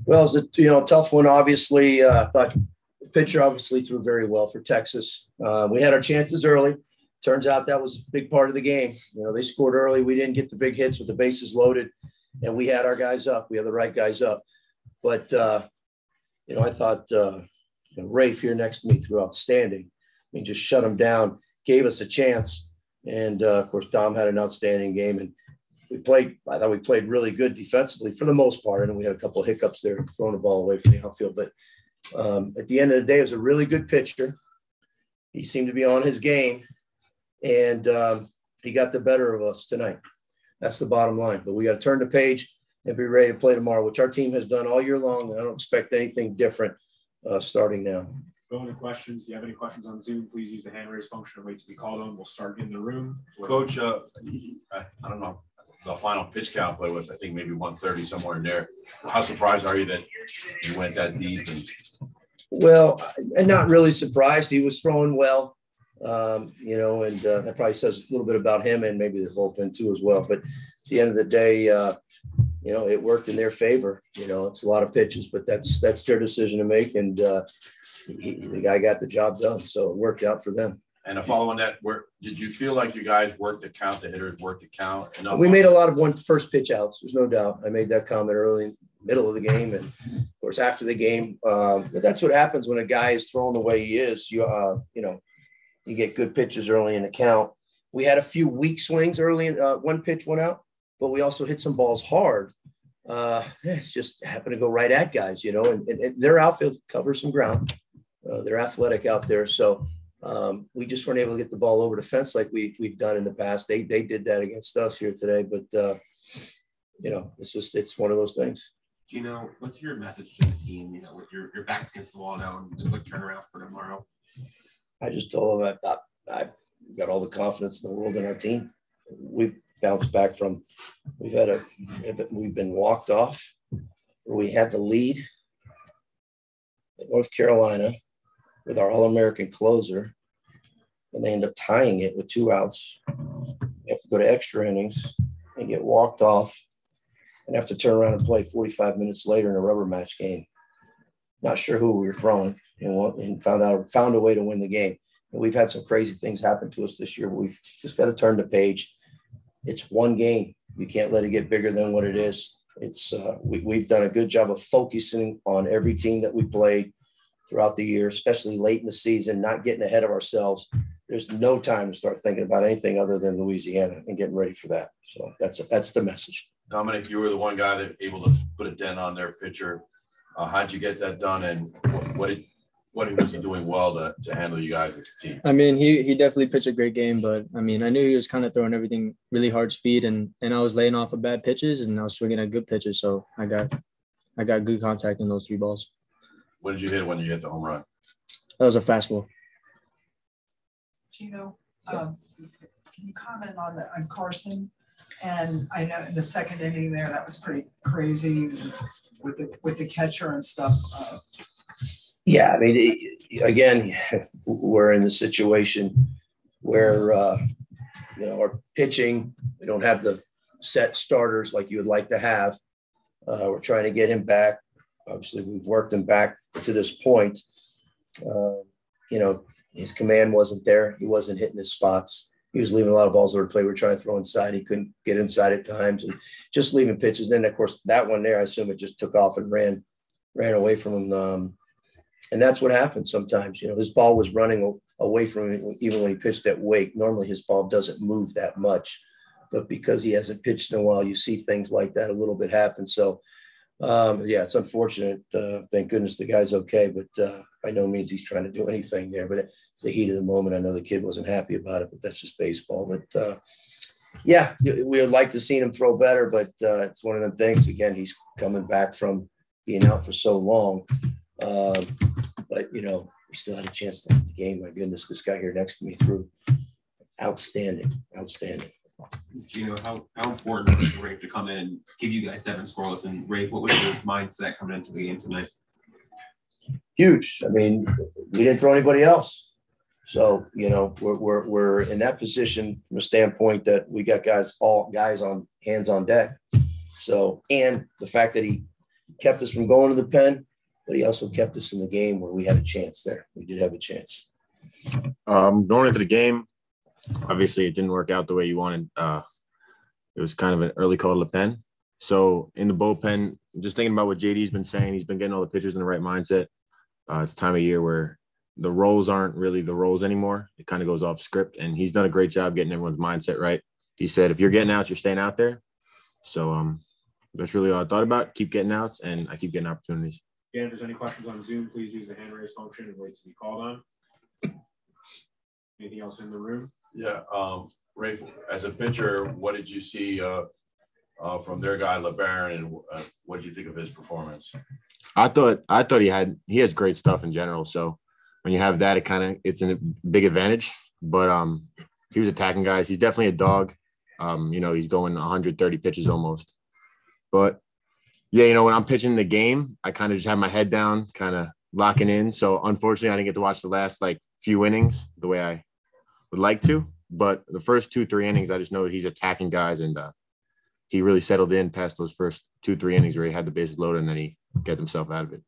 Well, it was a tough one. Obviously, I thought the pitcher obviously threw very well for Texas. We had our chances early. Turns out that was a big part of the game. They scored early. We didn't get the big hits with the bases loaded, and we had our guys up. We had the right guys up. But, I thought Rafe here next to me threw outstanding. Just shut him down, gave us a chance. And, of course, Dom had an outstanding game. And I thought we played really good defensively for the most part. And we had a couple of hiccups there, throwing the ball away from the outfield. But at the end of the day, it was a really good pitcher. He seemed to be on his game. And he got the better of us tonight. That's the bottom line. But we got to turn the page and be ready to play tomorrow, which our team has done all year long. And I don't expect anything different starting now. Go into questions. If you have any questions on Zoom, please use the hand raise function and wait to be called on. We'll start in the room. Coach, I don't know. The final pitch count play was, I think, maybe 130, somewhere in there. How surprised are you that you went that deep? Well, I'm not really surprised. He was throwing well. And that probably says a little bit about him and maybe the bullpen too as well. But at the end of the day, it worked in their favor. It's a lot of pitches, but that's their decision to make. And the guy got the job done. So it worked out for them. And a follow on that, did you feel like you guys worked the count, the hitters worked the count? We made a lot of first pitch outs. There's no doubt. I made that comment early, middle of the game, and of course after the game. But that's what happens when a guy is throwing the way he is. You get good pitches early in the count. We had a few weak swings early. One pitch went out, but we also hit some balls hard. It's just happened to go right at guys, and their outfield covers some ground. They're athletic out there. So we just weren't able to get the ball over the fence like we've done in the past. They did that against us here today, but it's one of those things. Gino, what's your message to the team, with your backs against the wall now and a quick turnaround for tomorrow? I just told them I've got all the confidence in the world in our team. We've bounced back from we've been walked off. We had the lead at North Carolina with our All-American closer, and they end up tying it with 2 outs. We have to go to extra innings and get walked off and have to turn around and play 45 minutes later in a rubber match game. Not sure who we were throwing, and found a way to win the game. And we've had some crazy things happen to us this year, but we've just got to turn the page. It's one game. You can't let it get bigger than what it is. We've done a good job of focusing on every team that we played throughout the year, especially late in the season, not getting ahead of ourselves. There's no time to start thinking about anything other than Louisiana and getting ready for that. So that's the message. Dominic, you were the one guy that able to put a dent on their pitcher. How'd you get that done, and what was he doing well to handle you guys as a team? I mean, he definitely pitched a great game, but I mean, I knew he was kind of throwing everything really hard speed, and I was laying off of bad pitches, and I was swinging at good pitches, so I got good contact in those 3 balls. What did you hit when you hit the home run? That was a fastball. Gino, can you comment on Carson? And I know in the second inning there, that was pretty crazy with the catcher and stuff. Yeah, I mean, again, we're in the situation where our pitching, we don't have the set starters like you would like to have. We're trying to get him back. Obviously, we've worked him back to this point. His command wasn't there. He wasn't hitting his spots. He was leaving a lot of balls over the plate. We're trying to throw inside. He couldn't get inside at times and just leaving pitches. Then, of course, that one there, I assume it just took off and ran away from him. And that's what happens sometimes. His ball was running away from him even when he pitched at Wake. Normally his ball doesn't move that much. But because he hasn't pitched in a while, you see things like that a little bit happen. So, it's unfortunate. Thank goodness the guy's okay. But by no means he's trying to do anything there. But it's the heat of the moment. I know the kid wasn't happy about it, but that's just baseball. But, we would like to see him throw better. But it's one of them things. Again, he's coming back from being out for so long. But we still had a chance to win the game. My goodness, this guy here next to me threw outstanding. Gino, how important was it for Rafe to come in and give you guys 7 scoreless? And Rafe, what was your mindset coming into the game tonight? Huge. I mean, we didn't throw anybody else. So, we're in that position from a standpoint that we got all guys on hands on deck. So, and the fact that he kept us from going to the pen, but he also kept us in the game where we had a chance there. We did have a chance. Going into the game, obviously it didn't work out the way you wanted. It was kind of an early call to the pen. So in the bullpen, just thinking about what JD's been saying, he's been getting all the pitchers in the right mindset. It's a time of year where the roles aren't really the roles anymore. It kind of goes off script, and he's done a great job getting everyone's mindset right. He said, if you're getting outs, you're staying out there. So that's really all I thought about. Keep getting outs, and I keep getting opportunities. Again, if there's any questions on Zoom, please use the hand raise function and wait to be called on. Anything else in the room? Yeah, Rafe, as a pitcher, what did you see from their guy LeBaron, and what did you think of his performance? I thought he has great stuff in general. So when you have that, it's a big advantage. But he was attacking guys. He's definitely a dog. He's going 130 pitches almost. But yeah, when I'm pitching the game, I kind of just have my head down, kind of locking in. So unfortunately, I didn't get to watch the last few innings the way I would like to. But the first 2-3 innings, I just know that he's attacking guys, and he really settled in past those first 2-3 innings where he had the bases loaded, and then he gets himself out of it.